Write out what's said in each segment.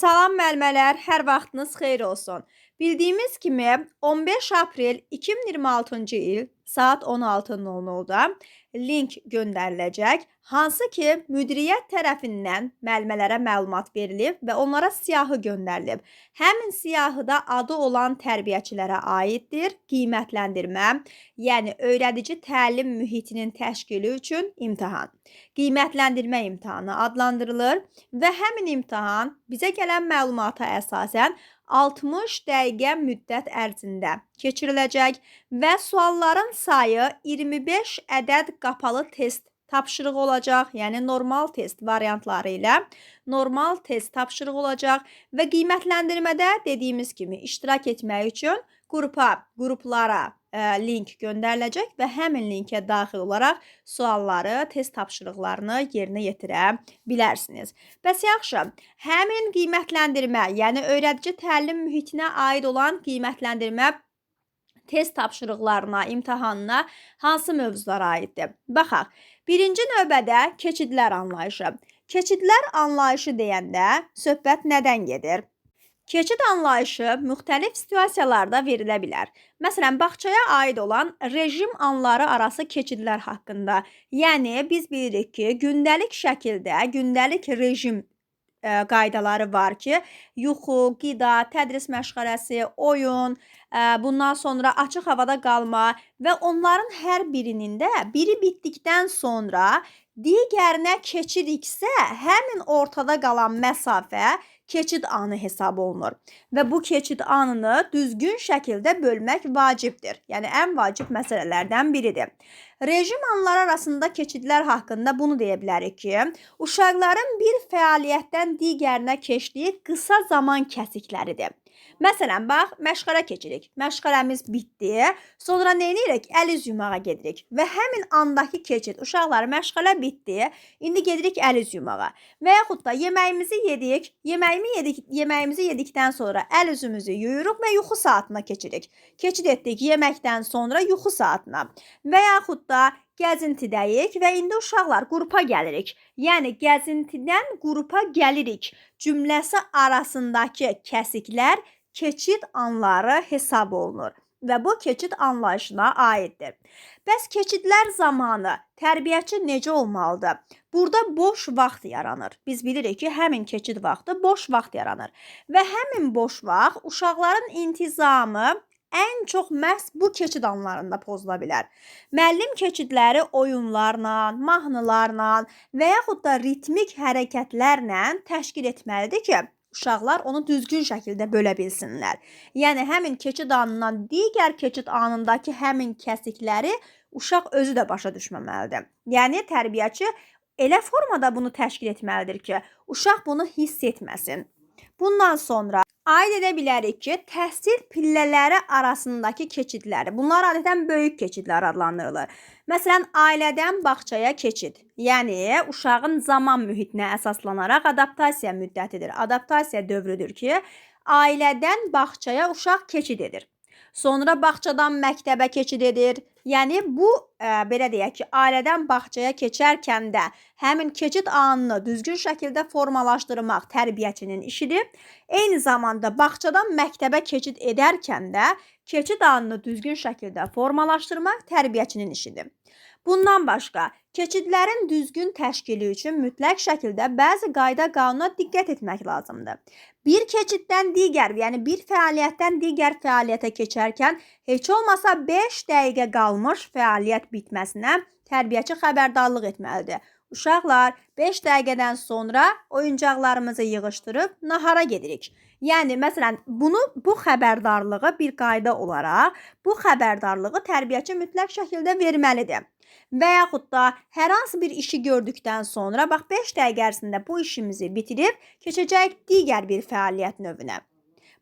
Salam müəllimələr, hər vaxtınız xeyir olsun. Bildiyimiz kimi 15 aprel 2026-cı il saat 16:00-da link göndəriləcək, hansı ki müdiriyyət tərəfindən müəllimələrə məlumat verilib və onlara siyahı göndərilib. Həmin siyahıda adı olan tərbiyəçilərə aiddir, qiymətləndirmə, yəni öyrədici təlim mühitinin təşkili üçün imtahan. Qiymətləndirmə imtahanı adlandırılır və həmin imtahan bizə gələn məlumata əsasən 60 dəqiqə müddət ərzində keçiriləcək və sualların sayı 25 ədəd qapalı test tapşırığı olacaq, yəni normal test variantları ilə normal test tapşırığı olacaq və qiymətləndirmədə dediyimiz kimi iştirak etmək üçün qruplara link göndəriləcək və həmin linkə daxil olaraq sualları, test tapşırıqlarını yerinə yetirə bilərsiniz. Bəs yaxşı, həmin qiymətləndirmə, yəni öyrədici təlim mühitinə aid olan qiymətləndirmə test tapşırıqlarına, imtahanına hansı mövzulara aiddir? Baxaq, birinci növbədə keçidlər anlayışı. Keçidlər anlayışı deyəndə söhbət nədən gedir? Keçid anlayışı müxtəlif situasiyalarda verilə bilər. Məsələn, bağçaya aid olan rejim anları arası keçidlər haqqında. Yəni, biz bilirik ki, gündəlik şəkildə, gündəlik rejim qaydaları var ki, yuxu, qida, tədris məşğələsi, oyun, bundan sonra açıq havada qalma və onların hər birinin də biri bitdikdən sonra digərinə keçidiksə, həmin ortada qalan məsafə keçid anı hesab olunur və bu keçid anını düzgün şəkildə bölmək vacibdir. Yəni, ən vacib məsələlərdən biridir. Rejim anları arasında keçidlər haqqında bunu deyə bilərik ki, uşaqların bir fəaliyyətdən digərinə keçdiyi qısa zaman kəsikləridir. Məsələn, bax, məşğələ keçirik. Məşğələmiz bitdi. Sonra nə edirik? Əl-üz yumağa gedirik. Və həmin andakı keçid, uşaqlar, məşğələ bitdi. İndi gedirik əl-üz yumağa. Və yaxud da yeməyimizi yedik. Yeməyimizi yedikdən sonra əl-üzümüzü yuyuruq və yuxu saatına keçirik. Keçid etdik yeməkdən sonra yuxu saatına. Və yaxud da gəzintidəyik və indi uşaqlar qrupa gəlirik. Yəni, gəzintidən qrupa gəlirik cümləsi arasındakı kəsiklər keçid anları hesab olunur və bu keçid anlayışına aiddir. Bəs keçidlər zamanı tərbiyəçi necə olmalıdır? Burada boş vaxt yaranır. Biz bilirik ki, həmin keçid vaxtı boş vaxt yaranır və həmin boş vaxt uşaqların intizamı ən çox məhz bu keçid anlarında pozula bilər. Müəllim keçidləri oyunlarla, mahnılarla və yaxud da ritmik hərəkətlərlə təşkil etməlidir ki, uşaqlar onu düzgün şəkildə bölə bilsinlər. Yəni, həmin keçid anından digər keçid anındakı həmin kəsikləri uşaq özü də başa düşməməlidir. Yəni, tərbiyəçi elə formada bunu təşkil etməlidir ki, uşaq bunu hiss etməsin. Bundan sonra aid edə bilərik ki, təhsil pillələri arasındakı keçidləri, bunlar adətən böyük keçidlər adlandırılır. Məsələn, ailədən bağçaya keçid, yəni uşağın zaman mühitinə əsaslanaraq adaptasiya müddətidir, adaptasiya dövrüdür ki, ailədən bağçaya uşaq keçid edir. Sonra bağçadan məktəbə keçid edir. Yəni, bu, belə deyək ki, ailədən bağçaya keçərkən də həmin keçid anını düzgün şəkildə formalaşdırmaq tərbiyəçinin işidir. Eyni zamanda bağçadan məktəbə keçid edərkən də keçid anını düzgün şəkildə formalaşdırmaq tərbiyəçinin işidir. Bundan başqa, keçidlərin düzgün təşkili üçün mütləq şəkildə bəzi qayda-qanuna diqqət etmək lazımdır. Bir keçiddən digər, yəni bir fəaliyyətdən digər fəaliyyətə keçərkən heç olmasa 5 dəqiqə qalmış fəaliyyət bitməsinə tərbiyəçi xəbərdarlıq etməlidir. Uşaqlar, 5 dəqiqədən sonra oyuncaqlarımızı yığışdırıb nahara gedirik. Yəni, məsələn, bu xəbərdarlığı bir qayda olaraq, bu xəbərdarlığı tərbiyəçi mütləq şəkildə verməlidir. Və yaxud da hər hansı bir işi gördükdən sonra, bax, 5 dəqiqə ərzində bu işimizi bitirib, keçəcək digər bir fəaliyyət növünə.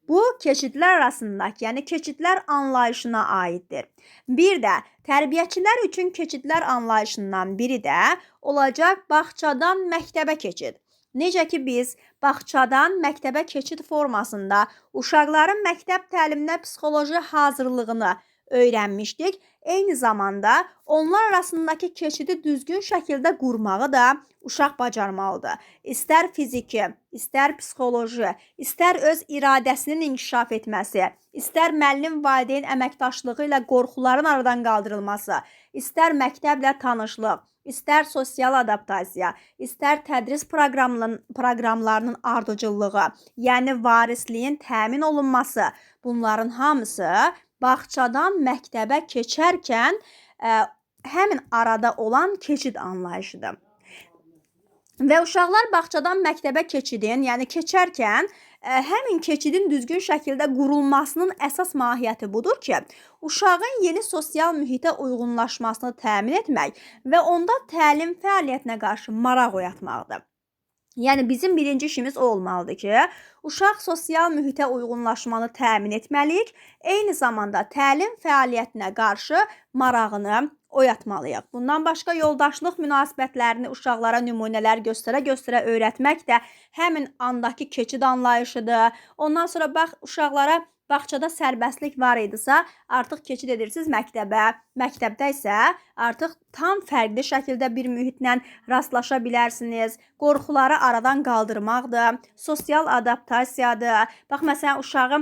Bu, keçidlər arasındakı, yəni keçidlər anlayışına aiddir. Bir də tərbiyəçilər üçün keçidlər anlayışından biri də olacaq bağçadan məktəbə keçid. Necə ki, biz bağçadan məktəbə keçid formasında uşaqların məktəb təliminə psixoloji hazırlığını öyrənmişdik. Eyni zamanda onlar arasındakı keçidi düzgün şəkildə qurmağı da uşaq bacarmalıdır. İstər fiziki, istər psixoloji, istər öz iradəsinin inkişaf etməsi, istər müəllim valideyn əməkdaşlığı ilə qorxuların aradan qaldırılması, istər məktəblə tanışlıq, istər sosial adaptasiya, istər tədris proqramlarının ardıcıllığı, yəni varisliyin təmin olunması, bunların hamısı bağçadan məktəbə keçərkən həmin arada olan keçid anlayışıdır. Və uşaqlar bağçadan məktəbə keçidin, yəni keçərkən həmin keçidin düzgün şəkildə qurulmasının əsas mahiyyəti budur ki, uşağın yeni sosial mühitə uyğunlaşmasını təmin etmək və onda təlim fəaliyyətinə qarşı maraq oyatmaqdır. Yəni bizim birinci işimiz o olmalıdır ki, uşaq sosial mühitə uyğunlaşmanı təmin etməliyik, eyni zamanda təlim fəaliyyətinə qarşı marağını oyatmalıyıq. Bundan başqa yoldaşlıq münasibətlərini uşaqlara nümunələr göstərə-göstərə öyrətmək də həmin andakı keçid anlayışıdır. Ondan sonra bax uşaqlara bağçada sərbəstlik var idisə, artıq keçid edirsiniz məktəbə. Məktəbdə isə artıq tam fərqli şəkildə bir mühitlə rastlaşa bilərsiniz. Qorxuları aradan qaldırmaqdır, sosial adaptasiyadır. Bax, məsələn, uşağı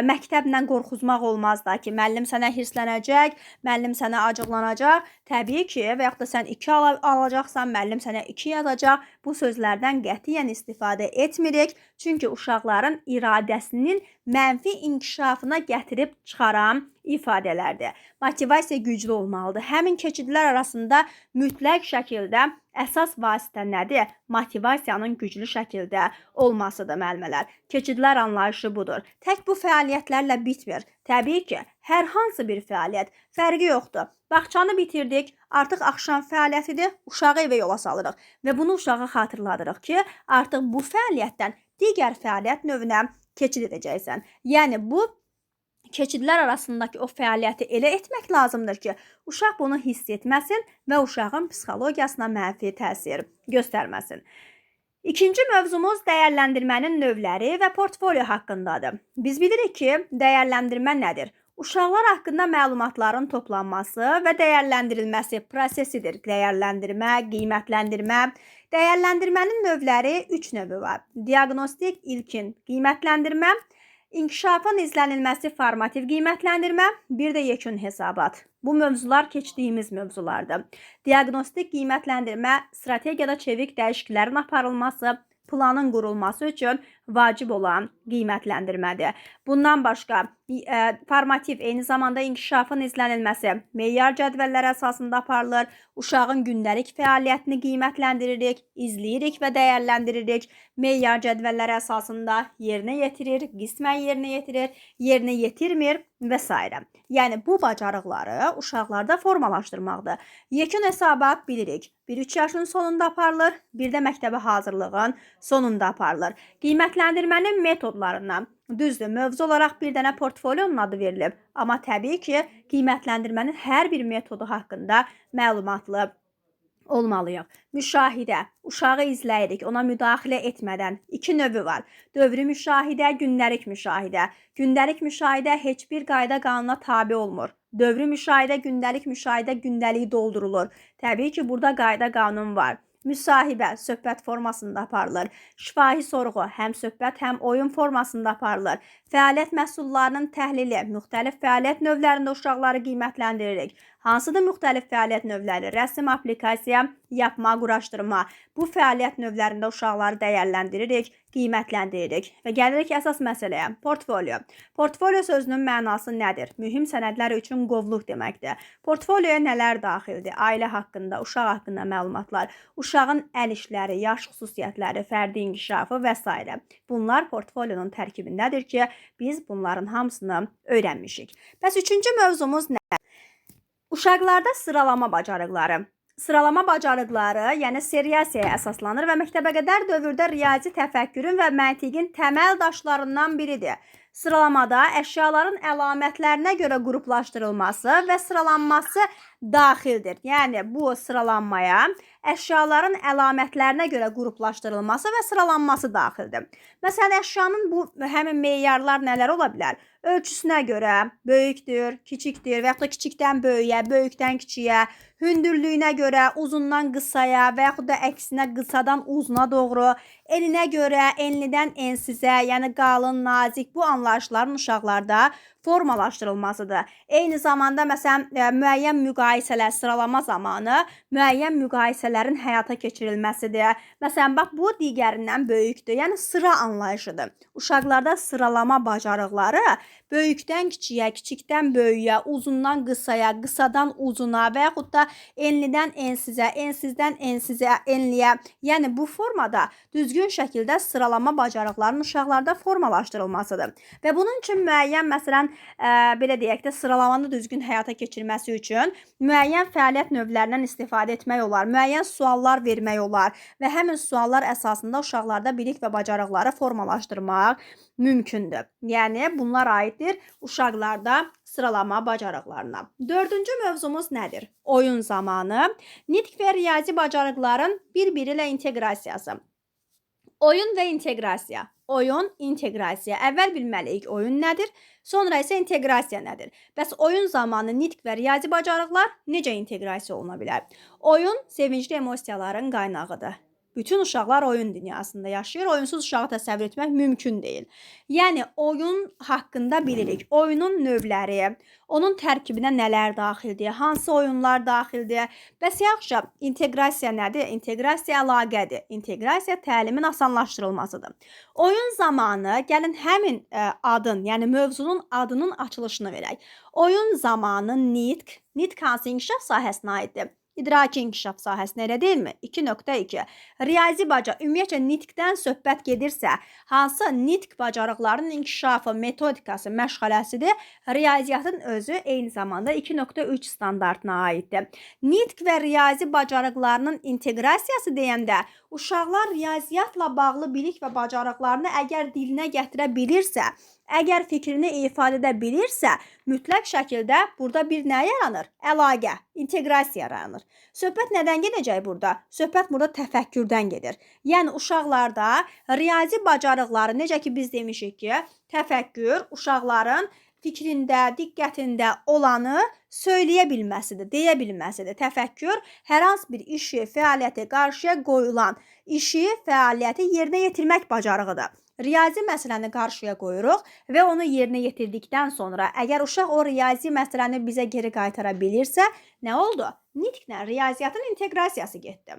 məktəblə qorxuzmaq olmaz da ki, müəllim sənə hirslənəcək, müəllim sənə acıqlanacaq. Təbii ki, və yaxud da sən 2 alacaqsan, müəllim sənə 2 yazacaq. Bu sözlərdən qətiyyən istifadə etmirik. Çünki uşaqların iradəsinin mənfi inkişafına gətirib çıxaran ifadələrdir. Motivasiya güclü olmalıdır. Həmin keçidlər arasında mütləq şəkildə əsas vasitə nədir? Motivasiyanın güclü şəkildə olmasıdır, müəllimələr. Keçidlər anlayışı budur. Tək bu fəaliyyətlərlə bitmir. Təbii ki, hər hansı bir fəaliyyət fərqi yoxdur. Bağçanı bitirdik, artıq axşam fəaliyyətidir, uşağı evə yola salırıq və bunu uşağa xatırladırıq ki, artıq bu fəaliyyətdən digər fəaliyyət növünə keçid edəcəksən. Yəni bu keçidlər arasındakı o fəaliyyəti elə etmək lazımdır ki, uşaq bunu hiss etməsin və uşağın psixologiyasına mənfi təsir göstərməsin. İkinci mövzumuz dəyərləndirmənin növləri və portfolio haqqındadır. Biz bilirik ki, dəyərləndirmə nədir? Uşaqlar haqqında məlumatların toplanması və dəyərləndirilməsi prosesidir. Dəyərləndirmə, qiymətləndirmə. Dəyərləndirmənin növləri 3 növü var. Diaqnostik, ilkin qiymətləndirmə, İnkişafın izlənilməsi formativ qiymətləndirmə, bir də yekun hesabat. Bu mövzular keçdiyimiz mövzulardır. Diaqnostik qiymətləndirmə strategiyada çevik dəyişikliklərin aparılması, planın qurulması üçün vacib olan qiymətləndirmədir. Bundan başqa formativ eyni zamanda inkişafın izlənilməsi meyar cədvəlləri əsasında aparılır. Uşağın gündəlik fəaliyyətini qiymətləndiririk, izləyirik və dəyərləndiririk. Meyar cədvəlləri əsasında yerinə yetirir, qismən yerinə yetirir, yerinə yetirmir və s. Yəni bu bacarıqları uşaqlarda formalaşdırmaqdır. Yekun hesabat bilirik. 1-3 yaşın sonunda aparılır, bir də məktəbə hazırlığın sonunda aparılır. Qiymətləndirmənin metodlarından düzdür, mövzu olaraq bir dənə portfolionun adı verilib. Amma təbii ki, qiymətləndirmənin hər bir metodu haqqında məlumatlı olmalıyıq. Müşahidə, uşağı izləyirik, ona müdaxilə etmədən 2 növü var. Dövrü müşahidə, gündəlik müşahidə. Gündəlik müşahidə heç bir qayda qanuna tabe olmur. Dövrü müşahidə, gündəliyi doldurulur. Təbii ki, burada qayda qanun var. Müsahibə söhbət formasında aparılır. Şifahi sorğu həm söhbət, həm oyun formasında aparılır. Fəaliyyət məhsullarının təhlili, müxtəlif fəaliyyət növlərində uşaqları qiymətləndiririk. Hansıdır müxtəlif fəaliyyət növləri? Rəsm, aplikasiya, yapma, quraşdırma. Bu fəaliyyət növlərində uşaqları dəyərləndiririk, qiymətləndiririk. Və gəlirik əsas məsələyə, portfolio. Portfolio sözünün mənası nədir? Mühüm sənədlər üçün qovluq deməkdir. Portfolioya nələr daxildir? Ailə haqqında, uşaq haqqında məlumatlar, uşağın əl işləri, yaş xüsusiyyətləri, fərdi inkişafı və s. Bunlar portfolionun tərkibindədir ki, biz bunların hamısını öyrənmişik. Bəs üçüncü mövzumuz nə? Uşaqlarda sıralama bacarıqları. Sıralama bacarıqları, yəni seriasiyaya əsaslanır və məktəbəqədər dövrdə riyazi təfəkkürün və məntiqin təməl daşlarından biridir. Sıralamada əşyaların əlamətlərinə görə qruplaşdırılması və sıralanması daxildir. Yəni bu sıralanmaya əşyaların əlamətlərinə görə qruplaşdırılması və sıralanması daxildir. Məsələn, əşyanın bu həmin meyarlar nələr ola bilər? Ölçüsünə görə böyükdür, kiçikdir və yaxud da kiçikdən böyüyə, böyükdən kiçiyə, hündürlüyünə görə uzundan qısaya və yaxud da əksinə qısadan uzuna doğru, eninə görə enlidən ensizə, yəni qalın, nazik bu anlayışların uşaqlarda formalaşdırılmasıdır. Eyni zamanda məsələn müəyyən müqayisələr sıralama zamanı müəyyən müqayisələrin həyata keçirilməsidir. Məsələn, bax bu digərindən böyükdür. Yəni sıra anlayışıdır. Uşaqlarda sıralama bacarıqları böyükdən kiçiyə, kiçikdən böyüyə, uzundan qısaya, qısadan uzuna və yaxud da enlidən ensizə, ensizdən ensizə, enliyə, yəni bu formada düzgün şəkildə sıralama bacarıqlarının uşaqlarda formalaşdırılmasıdır. Və bunun üçün müəyyən, məsələn, belə deyək də, sıralamanı düzgün həyata keçirməsi üçün müəyyən fəaliyyət növlərindən istifadə etmək olar, müəyyən suallar vermək olar və həmin suallar əsasında uşaqlarda bilik və bacarıqları formalaşdırmaq mümkündür. Yəni bunlar aiddir uşaqlarda sıralama bacarıqlarına. Dördüncü mövzumuz nədir? Oyun zamanı nitq və riyazi bacarıqların bir-biri ilə inteqrasiyası. Oyun və inteqrasiya. Oyun, inteqrasiya. Əvvəl bilməliyik oyun nədir, sonra isə inteqrasiya nədir. Bəs oyun zamanı nitq və riyazi bacarıqlar necə inteqrasiya oluna bilər? Oyun sevincli emosiyaların qaynağıdır. Bütün uşaqlar oyun dünyasında yaşayır. Oyunsuz uşağı təsəvvür etmək mümkün deyil. Yəni oyun haqqında bilirik. Oyunun növləri, onun tərkibinə nələr daxildir, hansı oyunlar daxildir. Bəs yaxşı, inteqrasiya nədir? İnteqrasiya əlaqədir. İnteqrasiya təlimin asanlaşdırılmasıdır. Oyun zamanı gəlin həmin adın, yəni mövzunun adının açılışını verək. Oyun zamanı nitq hansı inkişaf sahəsinə aiddir? İdraki inkişaf sahəsinə, elə deyilmi? 2.2. Riyazi bacarıq, ümumiyyətlə nitqdən söhbət gedirsə, hansı nitq bacarıqlarının inkişafı, metodikası, məşğələsidir? Riyaziyyatın özü eyni zamanda 2.3 standartına aiddir. Nitq və riyazi bacarıqlarının inteqrasiyası deyəndə, uşaqlar riyaziyyatla bağlı bilik və bacarıqlarını əgər dilinə gətirə bilirsə, əgər fikrini ifadə edə bilirsə, mütləq şəkildə burada bir nə yaranır? Əlaqə, inteqrasiya yaranır. Söhbət nədən gedəcək burada? Söhbət burada təfəkkürdən gedir. Yəni uşaqlarda riyazi bacarıqları, necə ki biz demişik ki, təfəkkür uşaqların fikrində, diqqətində olanı söyləyə bilməsidir, deyə bilməsidir. Təfəkkür hər hansı bir işi, fəaliyyəti, qarşıya qoyulan işi, fəaliyyəti yerinə yetirmək bacarığıdır. Riyazi məsələni qarşıya qoyuruq və onu yerinə yetirdikdən sonra əgər uşaq o riyazi məsələni bizə geri qaytara bilirsə, nə oldu? Nitqlə riyaziyyatın inteqrasiyası getdi.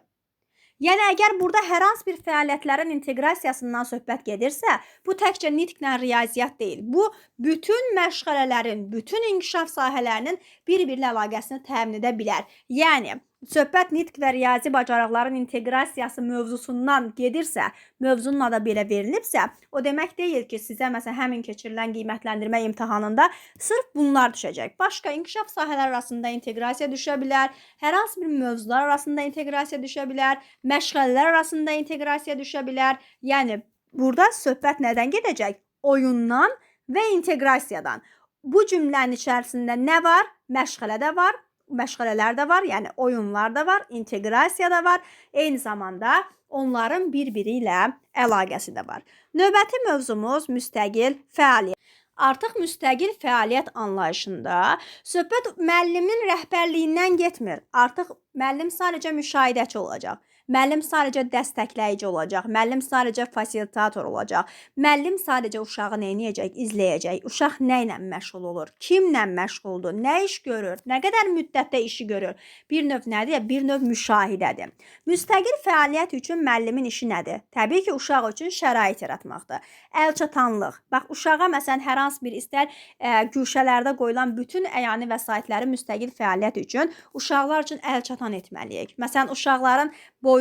Yəni əgər burada hər hansı bir fəaliyyətlərin inteqrasiyasından söhbət gedirsə, bu təkcə nitqlə riyaziyyat deyil. Bu bütün məşğələlərin, bütün inkişaf sahələrinin bir-biri ilə əlaqəsini təmin edə bilər. Yəni söhbət nitq və riyazi bacarıqların inteqrasiyası mövzusundan gedirsə, mövzunun adı belə verilibsə, o demək deyil ki, sizə məsələn həmin keçirilən qiymətləndirmə imtahanında sırf bunlar düşəcək. Başqa inkişaf sahələri arasında inteqrasiya düşə bilər, hər hansı bir mövzular arasında inteqrasiya düşə bilər, məşğələlər arasında inteqrasiya düşə bilər. Yəni burada söhbət nədən gedəcək? Oyundan və inteqrasiyadan. Bu cümlənin içərisində nə var? Məşğələ də var. Məşğələlər də var, yəni oyunlar da var, inteqrasiya da var. Eyni zamanda onların bir-biri ilə əlaqəsi də var. Növbəti mövzumuz müstəqil fəaliyyət. Artıq müstəqil fəaliyyət anlayışında söhbət müəllimin rəhbərliyindən getmir. Artıq müəllim sadəcə müşahidəçi olacaq. Müəllim sadəcə dəstəkləyici olacaq. Müəllim sadəcə fasilitator olacaq. Müəllim sadəcə uşağı nə edəcək? İzləyəcək. Uşaq nə ilə məşğul olur? Kimlə məşğuldur? Nə iş görür? Nə qədər müddətdə işi görür? Bir növ nədir? Bir növ müşahidədir. Müstəqil fəaliyyət üçün müəllimin işi nədir? Təbii ki, uşaq üçün şərait yaratmaqdır. Əlçatanlıq. Bax, uşağa məsələn hər hansı bir istər güşələrdə qoyulan bütün əyani vəsaitləri müstəqil fəaliyyət üçün uşaqlar üçün əlçatan etməliyik. Məsələn, uşaqların boyu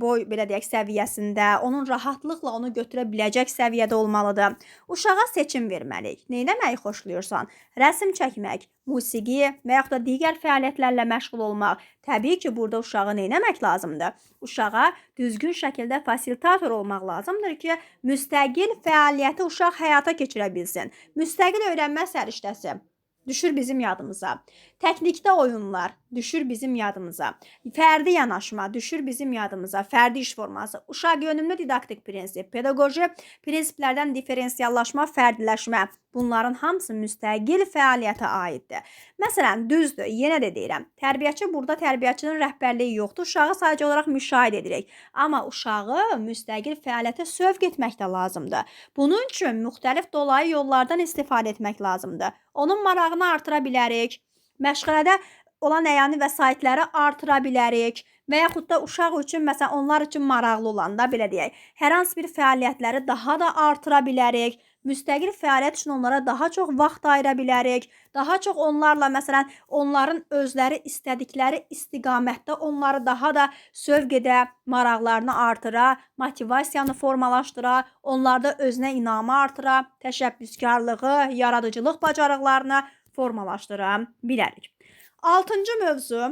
boy belə deyək səviyyəsində, onun rahatlıqla onu götürə biləcək səviyyədə olmalıdır. Uşağa seçim verməliyik. Nə etməyi xoşlayırsan? Rəsm çəkmək, musiqi və yaxud da digər fəaliyyətlərlə məşğul olmaq. Təbii ki, burada uşağı nə etmək lazımdır? Uşağa düzgün şəkildə fasilitator olmaq lazımdır ki, müstəqil fəaliyyəti uşaq həyata keçirə bilsin. Müstəqil öyrənmə səriştəsi düşür bizim yadımıza. Teknikdə oyunlar düşür bizim yadımıza. Fərdi yanaşma düşür bizim yadımıza. Fərdi iş forması, uşaq yönümlü didaktik prinsip, pedaqoji prinsiplərdən diferensiyallaşma, fərdiləşmə. Bunların hamısı müstəqil fəaliyyətə aiddir. Məsələn, düzdür, yenə də deyirəm, tərbiyəçi burada tərbiyəçinin rəhbərliyi yoxdur, uşağı sadəcə olaraq müşahidə edirik. Amma uşağı müstəqil fəaliyyətə sövq etmək də lazımdır. Bunun üçün müxtəlif dolayı yollardan istifadə etmək lazımdır. Onun marağını artıra bilərik, məşğələdə olan əyani vəsaitləri artıra bilərik və yaxud da uşaq üçün, məsələn, onlar üçün maraqlı olanda, belə deyək, hər hansı bir fəaliyyətləri daha da artıra bilərik. Müstəqil fəaliyyət üçün onlara daha çox vaxt ayıra bilərik. Daha çox onlarla, məsələn, onların özləri istədikləri istiqamətdə onları daha da sövq edə, maraqlarını artıra, motivasiyanı formalaşdıra, onlarda özünə inamı artıra, təşəbbüskarlığı, yaradıcılıq bacarıqlarını formalaşdıra bilərik. 6-cı mövzu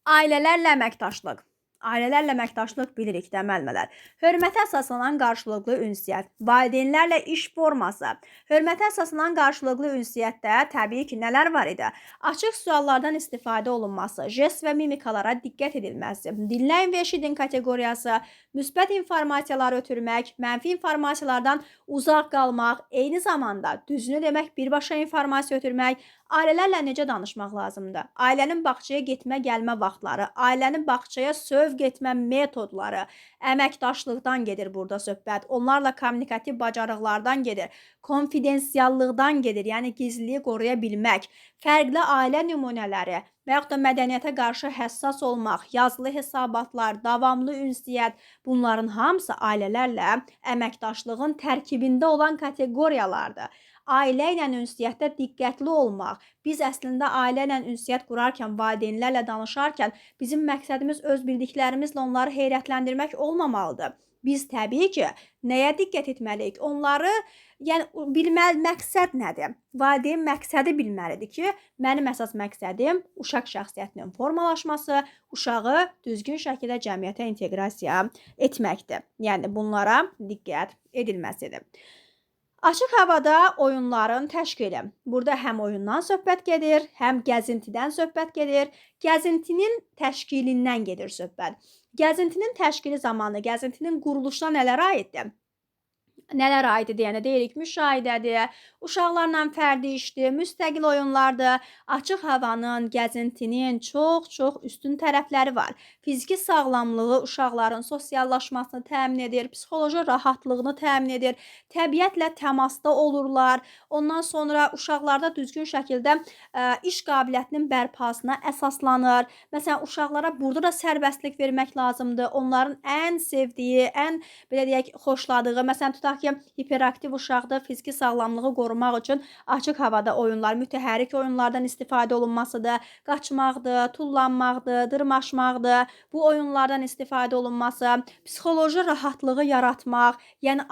ailələrlə əməkdaşlıq. Ailələrlə əməkdaşlıq bilirik də müəllimələr. Hörmətə əsaslanan qarşılıqlı ünsiyyət, valideynlərlə iş forması. Hörmətə əsaslanan qarşılıqlı ünsiyyətdə təbii ki, nələr var idi? Açıq suallardan istifadə olunması, jest və mimikalara diqqət edilməsi, dinləyin və eşidin kateqoriyası, müsbət informasiyaları ötürmək, mənfi informasiyalardan uzaq qalmaq, eyni zamanda düzünü demək, birbaşa informasiya ötürmək, ailələrlə necə danışmaq lazımdır? Ailənin bağçaya getmə, gəlmə vaxtları, ailənin bağçaya sövq etmə metodları, əməkdaşlıqdan gedir burada söhbət. Onlarla kommunikativ bacarıqlardan gedir, konfidensiallıqdan gedir, yəni gizliliyi qoruya bilmək, fərqli ailə nümunələri və yaxud da mədəniyyətə qarşı həssas olmaq, yazılı hesabatlar, davamlı ünsiyyət, bunların hamısı ailələrlə əməkdaşlığın tərkibində olan kateqoriyalardır. Ailə ilə ünsiyyətdə diqqətli olmaq. Biz əslində ailə ilə ünsiyyət qurarkən, valideynlərlə danışarkən bizim məqsədimiz öz bildiklərimizlə onları heyrətləndirmək olmamalıdır. Biz təbii ki, nəyə diqqət etməliyik? Onları, yəni bilməli məqsəd nədir? Valideyn məqsədi bilməlidir ki, mənim əsas məqsədim uşaq şəxsiyyətinin formalaşması, uşağı düzgün şəkildə cəmiyyətə inteqrasiya etməkdir. Yəni bunlara diqqət edilməsidir. Açıq havada oyunların təşkili. Burada həm oyundan söhbət gedir, həm gəzintidən söhbət gedir. Gəzintinin təşkilindən gedir söhbət. Gəzintinin təşkili zamanı, gəzintinin quruluşuna nələr aiddir? Nələr aiddir deyəndə deyirik, müşahidədir, uşaqlarla fərdi işdir, müstəqil oyunlardır. Açıq havanın, gəzintinin çox üstün tərəfləri var. Fiziki sağlamlığı uşaqların sosiallaşmasını təmin edir, psixoloji rahatlığını təmin edir, təbiətlə təmasda olurlar. Ondan sonra uşaqlarda düzgün şəkildə iş qabiliyyətinin bərpasına əsaslanır. Məsələn, uşaqlara burada da sərbəstlik vermək lazımdır. Onların ən sevdiyi, ən belə deyək, xoşladığı, məsələn, tutaq ki, hiperaktiv uşaqda fiziki sağlamlığı qorumaq üçün açıq havada oyunlar, mütəhərrik oyunlardan istifadə olunmasıdır, qaçmaqdır, tullanmaqdır, dırmaşmaqdır. Bu oyunlardan istifadə olunması, psixoloji rahatlığı yaratmaq, yəni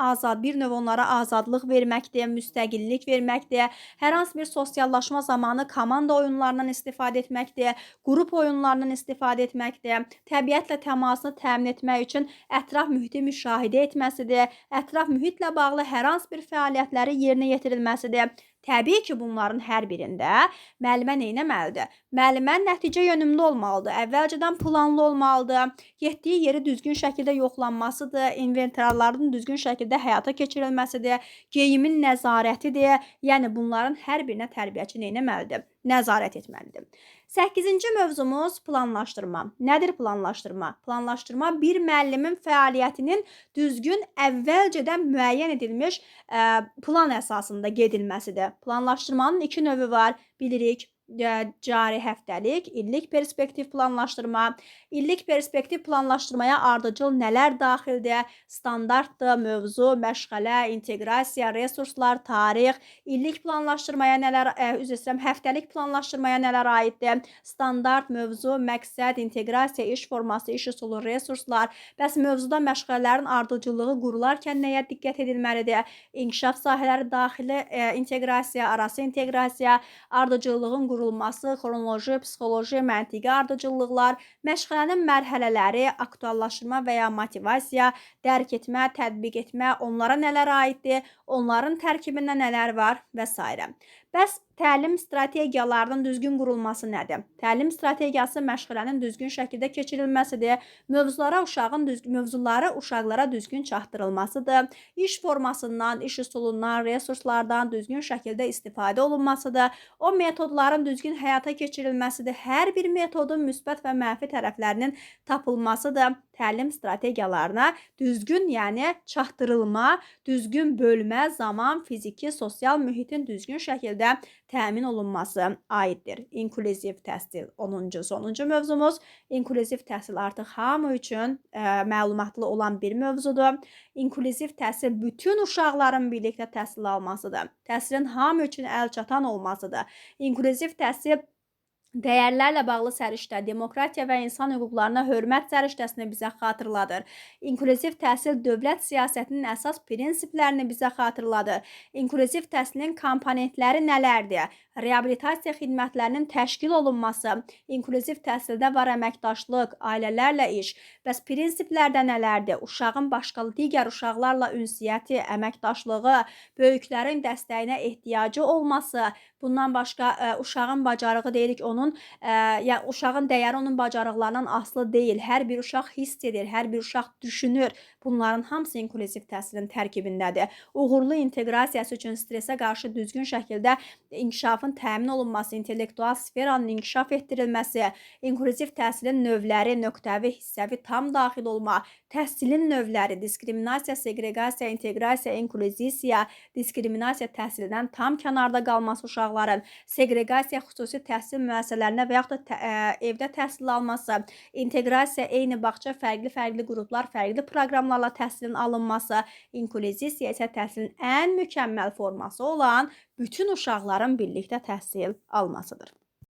bir növ onlara azadlıq verməkdir, müstəqillik verməkdir. Hər hansı bir sosiallaşma zamanı komanda oyunlarından istifadə etməkdir, qrup oyunlarından istifadə etməkdir, təbiətlə təmasını təmin etmək üçün ətraf mühiti müşahidə etməsidir, ətraf mühitlə bağlı hər hansı bir fəaliyyətləri yerinə yetirilməsidir. Təbii ki, bunların hər birində müəllimə nə etməlidir? Müəllimə nəticə yönümlü olmalıdır, əvvəlcədən planlı olmalıdır, getdiyi yeri düzgün şəkildə yoxlanmasıdır, inventarların düzgün şəkildə həyata keçirilməsidir, geyimin nəzarətidir. Yəni bunların hər birinə tərbiyəçi nə etməlidir? Nəzarət etməlidir. 8-ci mövzumuz planlaşdırma. Nədir planlaşdırma? Planlaşdırma bir müəllimin fəaliyyətinin düzgün əvvəlcədən müəyyən edilmiş plan əsasında gedilməsidir. Planlaşdırmanın iki növü var, bilirik. cari həftəlik, illik perspektiv planlaşdırma, illik perspektiv planlaşdırmaya ardıcıl nələr daxildir? Standartdır, mövzu, məşğələ, inteqrasiya, resurslar, tarix, illik planlaşdırmaya nələr, üzr istəyirəm, həftəlik planlaşdırmaya nələr aiddir? Standart, mövzu, məqsəd, inteqrasiya, iş forması, iş üsulu, resurslar. Bəs mövzuda məşğələlərin ardıcıllığı qurularkən nəyə diqqət edilməlidir? İnkişaf sahələri daxili inteqrasiya, arası inteqrasiya, ardıcıllığın qurulması, xronoloji, psixoloji, məntiqi ardıcıllıqlar, məşğələnin mərhələləri, aktuallaşdırma və ya motivasiya, dərk etmə, tətbiq etmə, onlara nələr aiddir, onların tərkibində nələr var və s. Bəs təlim strategiyalarının düzgün qurulması nədir? Təlim strategiyası məşğələnin düzgün şəkildə keçirilməsidir. Mövzuları uşaqlara düzgün çatdırılmasıdır. İş formasından, iş üsulundan, resurslardan düzgün şəkildə istifadə olunmasıdır. O metodların düzgün həyata keçirilməsidir. Hər bir metodun müsbət və mənfi tərəflərinin tapılmasıdır. Təlim strategiyalarına düzgün, yəni çatdırılma, düzgün bölmə, zaman, fiziki, sosial mühitin düzgün şəkildə təmin olunması aiddir. İnklüziv təhsil 10-cu, sonuncu mövzumuz. İnklüziv təhsil artıq hamı üçün məlumatlı olan bir mövzudur. İnklüziv təhsil bütün uşaqların birlikdə təhsil almasıdır. Təhsilin hamı üçün əlçatan olmasıdır. İnklüziv təhsil dəyərlərlə bağlı səriştə, demokratiya və insan hüquqlarına hörmət səriştəsini bizə xatırladır. İnklüziv təhsil dövlət siyasətinin əsas prinsiplərini bizə xatırladır. İnklüziv təhsilin komponentləri nələrdir? Reabilitasiya xidmətlərinin təşkil olunması, inklüziv təhsildə var əməkdaşlıq, ailələrlə iş. Bəs prinsiplərdə nələrdir? Uşağın digər uşaqlarla ünsiyyəti, əməkdaşlığı, böyüklərin dəstəyinə ehtiyacı olması, bundan başqa uşağın bacarığı deyirik, uşağın dəyəri onun bacarıqlarından asılı deyil. Hər bir uşaq hiss edir, hər bir uşaq düşünür. Bunların hamısı inklüziv təhsilin tərkibindədir. Uğurlu inteqrasiyası üçün stresə qarşı düzgün şəkildə inkişafın təmin olunması, intellektual sferanın inkişaf etdirilməsi, inklüziv təhsilin növləri, nöqtəvi, hissəvi tam daxil olma, təhsilin növləri, diskriminasiya, segregasiya, inteqrasiya, inklüzisiya, diskriminasiya təhsildən tam kənarda qalması uşaqların, segregasiya xüsusi təhsil müəssisələrinə və yaxud da evdə təhsil alması, inteqrasiya, eyni bağça, fərqli qruplar, fərqli proqramlarla təhsilin alınması, inklüzisiya isə təhsilin ən mükəmməl forması olan bütün uşaqların birlikdə təhsil almasıdır.